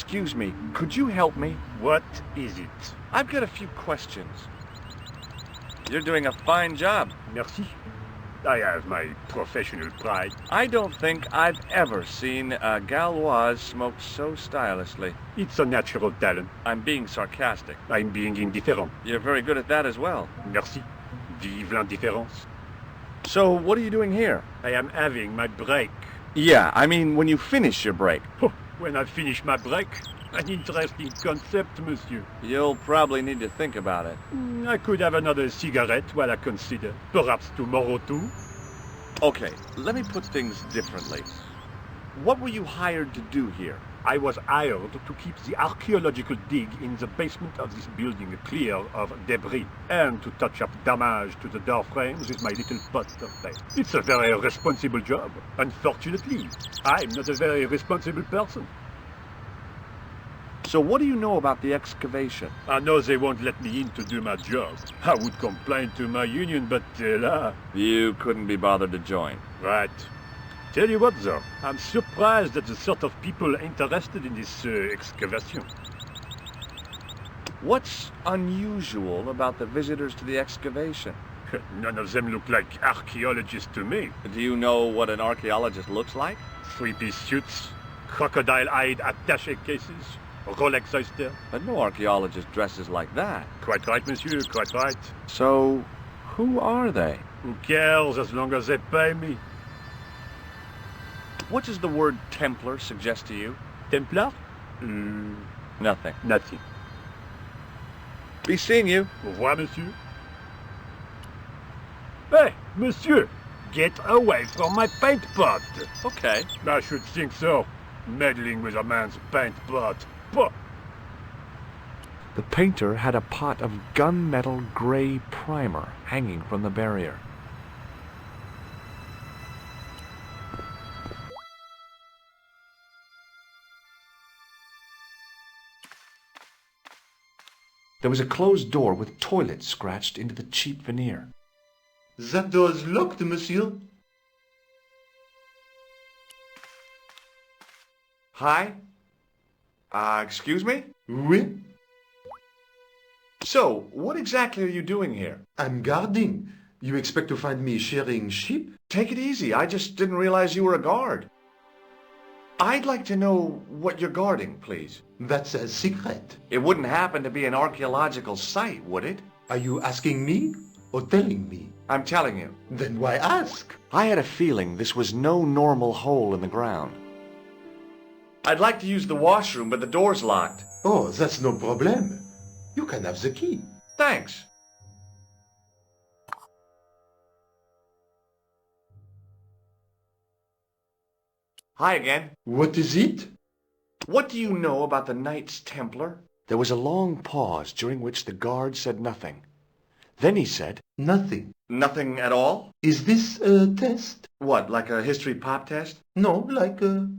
Excuse me, could you help me? What is it? I've got a few questions. You're doing a fine job. Merci. I have my professional pride. I don't think I've ever seen a Gauloise smoked so stylishly. It's a natural talent. I'm being sarcastic. I'm being indifferent. You're very good at that as well. Merci. Vive l'indifférence. So, what are you doing here? I am having my break. Yeah, I mean when you finish your break. When I finish my break, an interesting concept, monsieur. You'll probably need to think about it. I could have another cigarette while I consider. Perhaps tomorrow too. Okay, let me put things differently. What were you hired to do here? I was hired to keep the archaeological dig in the basement of this building clear of debris, and to touch up damage to the door frames with my little pot of paint. It's a very responsible job. Unfortunately, I'm not a very responsible person. So what do you know about the excavation? I know they won't let me in to do my job. I would complain to my union, but là... You couldn't be bothered to join. Right. Tell you what, though, I'm surprised at the sort of people interested in this excavation. What's unusual about the visitors to the excavation? None of them look like archaeologists to me. Do you know what an archaeologist looks like? Three-piece suits, crocodile-eyed attaché cases, Rolex oyster. But no archaeologist dresses like that. Quite right, monsieur, quite right. So, who are they? Who cares as long as they pay me? What does the word Templar suggest to you? Templar? Nothing. Nothing. Be seeing you. Au revoir, monsieur. Hey, monsieur! Get away from my paint pot! Okay. I should think so. Meddling with a man's paint pot. Pah! The painter had a pot of gunmetal gray primer hanging from the barrier. There was a closed door with toilet scratched into the cheap veneer. That door is locked, monsieur. Hi? Excuse me? Oui? So, what exactly are you doing here? I'm guarding. You expect to find me shearing sheep? Take it easy. I just didn't realize you were a guard. I'd like to know what you're guarding, please. That's a secret. It wouldn't happen to be an archaeological site, would it? Are you asking me or telling me? I'm telling you. Then why ask? I had a feeling this was no normal hole in the ground. I'd like to use the washroom, but the door's locked. Oh, that's no problem. You can have the key. Thanks. Hi again. What is it? What do you know about the Knights Templar? There was a long pause during which the guard said nothing. Then he said, Nothing. Nothing at all? Is this a test? What, like a history pop test? No, like a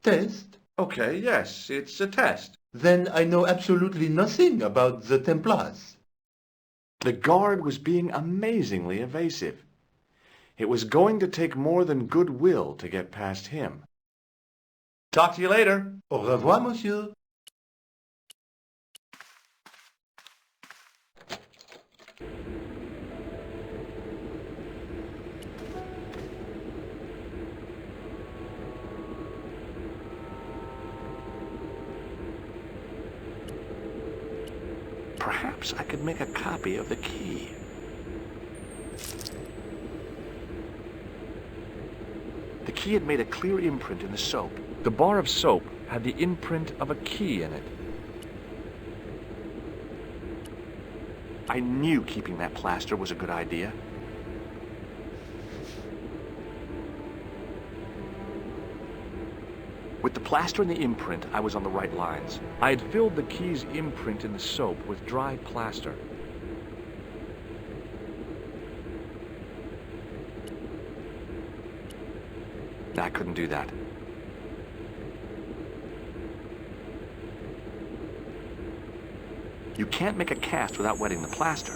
test. Okay, yes, it's a test. Then I know absolutely nothing about the Templars. The guard was being amazingly evasive. It was going to take more than goodwill to get past him. Talk to you later. Au revoir, monsieur. Perhaps I could make a copy of the key. The key had made a clear imprint in the soap. The bar of soap had the imprint of a key in it. I knew keeping that plaster was a good idea. With the plaster and the imprint, I was on the right lines. I had filled the key's imprint in the soap with dry plaster. I couldn't do that. You can't make a cast without wetting the plaster.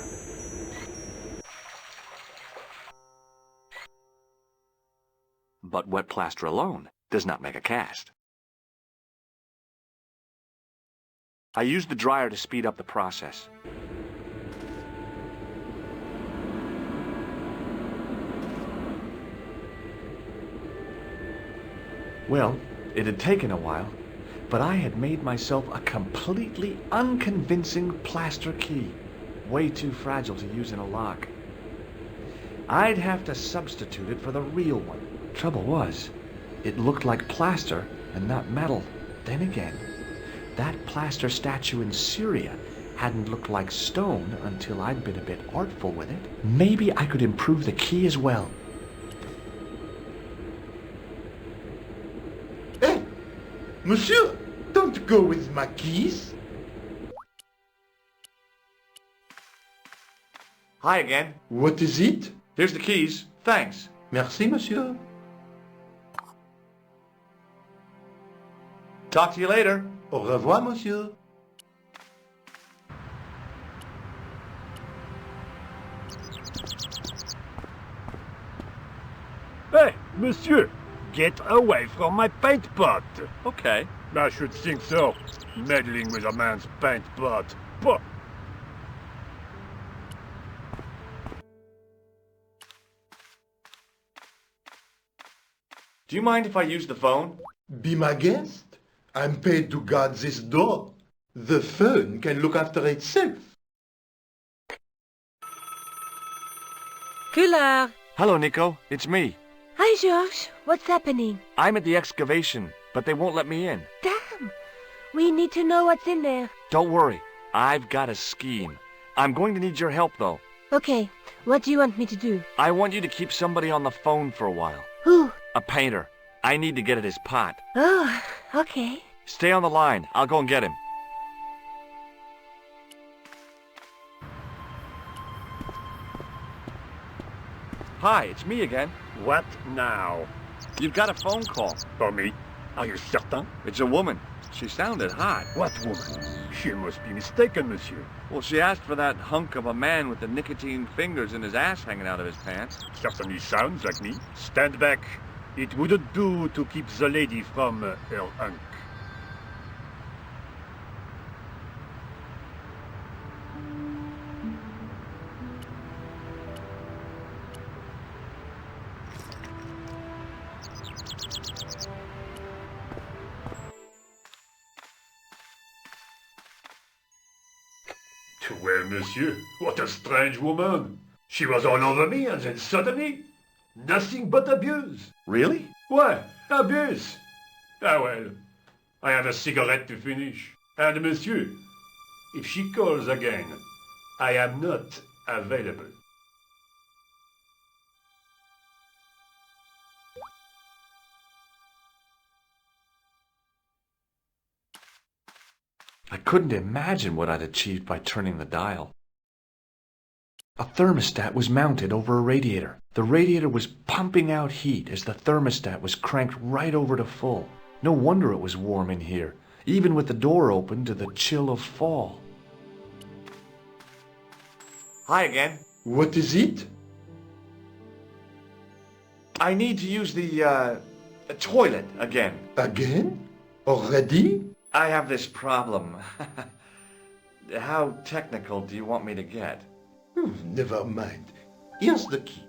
But wet plaster alone does not make a cast. I used the dryer to speed up the process. Well, it had taken a while, but I had made myself a completely unconvincing plaster key, way too fragile to use in a lock. I'd have to substitute it for the real one. Trouble was, it looked like plaster and not metal. Then again, that plaster statue in Syria hadn't looked like stone until I'd been a bit artful with it. Maybe I could improve the key as well. Hey, monsieur, don't go with my keys. Hi again. What is it? Here's the keys. Thanks. Merci, monsieur. Talk to you later. Au revoir, monsieur. Hey, monsieur! Get away from my paint pot! Okay. I should think so. Meddling with a man's paint pot. Pah! Do you mind if I use the phone? Be my guest. I'm paid to guard this door. The phone can look after itself. Kular! Hello, Nico. It's me. Hi, Georges. What's happening? I'm at the excavation, but they won't let me in. Damn! We need to know what's in there. Don't worry. I've got a scheme. I'm going to need your help, though. Okay, what do you want me to do? I want you to keep somebody on the phone for a while. Who? A painter. I need to get at his pot. Oh, okay. Stay on the line. I'll go and get him. Hi, it's me again. What now? You've got a phone call. For me? Are you certain? It's a woman. She sounded hot. What woman? She must be mistaken, monsieur. Well, she asked for that hunk of a man with the nicotine fingers and his ass hanging out of his pants. Certainly sounds like me. Stand back. It wouldn't do to keep the lady from her hunk. Well, monsieur, what a strange woman. She was all over me and then suddenly, nothing but abuse. Really? What? Abuse? Ah well, I have a cigarette to finish. And monsieur, if she calls again, I am not available. I couldn't imagine what I'd achieved by turning the dial. A thermostat was mounted over a radiator. The radiator was pumping out heat as the thermostat was cranked right over to full. No wonder it was warm in here, even with the door open to the chill of fall. Hi again. What is it? I need to use the toilet again. Again? Already? I have this problem. How technical do you want me to get? Never mind. Here's the key.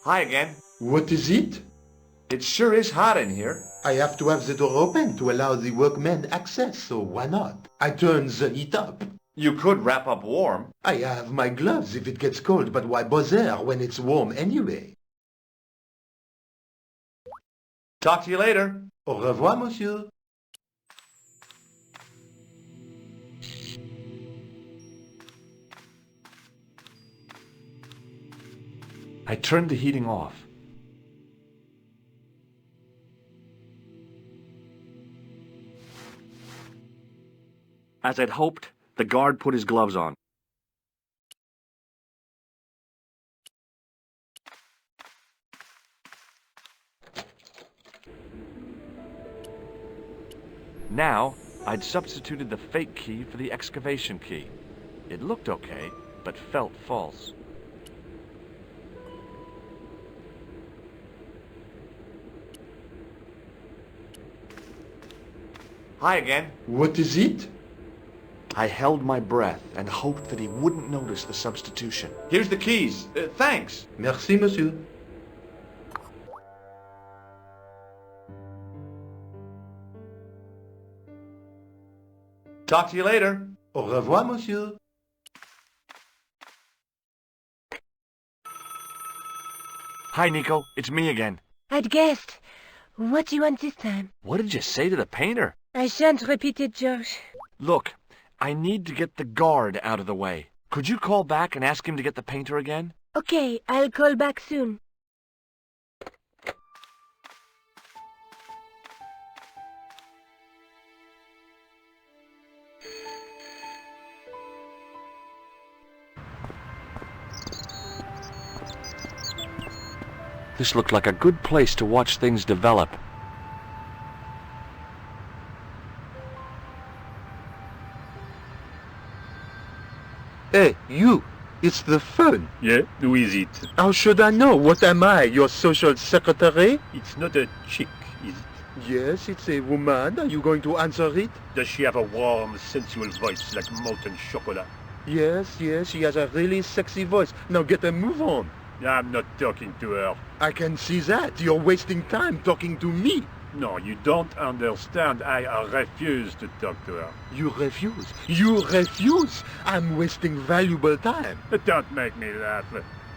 Hi again. What is it? It sure is hot in here. I have to have the door open to allow the workmen access, so why not? I turn the heat up. You could wrap up warm. I have my gloves if it gets cold, but why bother when it's warm anyway? Talk to you later. Au revoir, monsieur. I turned the heating off. As I'd hoped, the guard put his gloves on. Now, I'd substituted the fake key for the excavation key. It looked okay, but felt false. Hi again. What is it? I held my breath and hoped that he wouldn't notice the substitution. Here's the keys. Thanks. Merci, monsieur. Talk to you later. Au revoir, monsieur. Hi, Nico. It's me again. I'd guessed. What do you want this time? What did you say to the painter? I shan't repeat it, George. Look, I need to get the guard out of the way. Could you call back and ask him to get the painter again? Okay, I'll call back soon. This looked like a good place to watch things develop. Hey, you! It's the phone. Yeah, who is it? How should I know? What am I, your social secretary? It's not a chick, is it? Yes, it's a woman. Are you going to answer it? Does she have a warm, sensual voice like molten chocolate? Yes, she has a really sexy voice. Now get a move on. I'm not talking to her. I can see that. You're wasting time talking to me. No, you don't understand. I refuse to talk to her. You refuse. You refuse. I'm wasting valuable time. Don't make me laugh.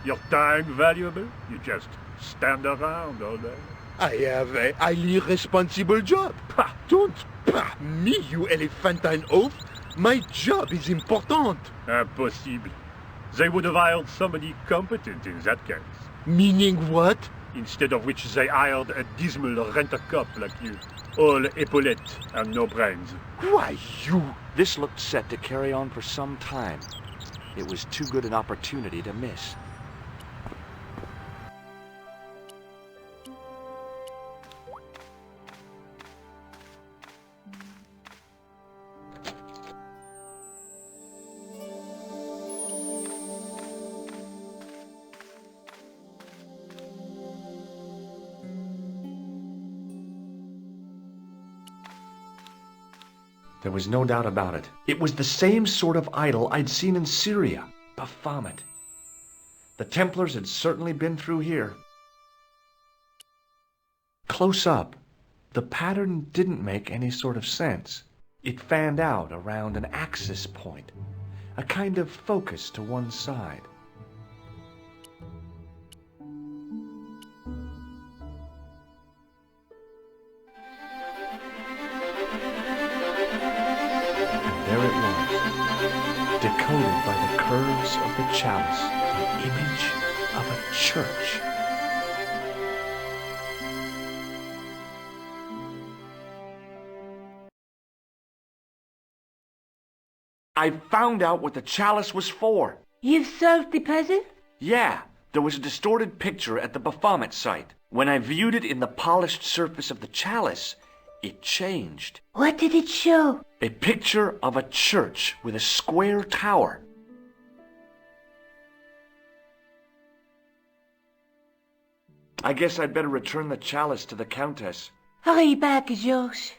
Your time valuable? You just stand around all day. I have a highly responsible job. Pah, don't pah me, you elephantine oaf. My job is important. Impossible. They would have hired somebody competent in that case. Meaning what? Instead of which they hired a dismal rent-a-cop like you. All epaulettes and no brains. Why, you... This looked set to carry on for some time. It was too good an opportunity to miss. There was no doubt about it. It was the same sort of idol I'd seen in Syria, Baphomet. The Templars had certainly been through here. Close up, the pattern didn't make any sort of sense. It fanned out around an axis point, a kind of focus to one side. There it was, decoded by the curves of the chalice, the image of a church. I found out what the chalice was for. You've solved the puzzle? Yeah, there was a distorted picture at the Baphomet site. When I viewed it in the polished surface of the chalice, it changed. What did it show? A picture of a church with a square tower. I guess I'd better return the chalice to the Countess. Hurry back, Georges.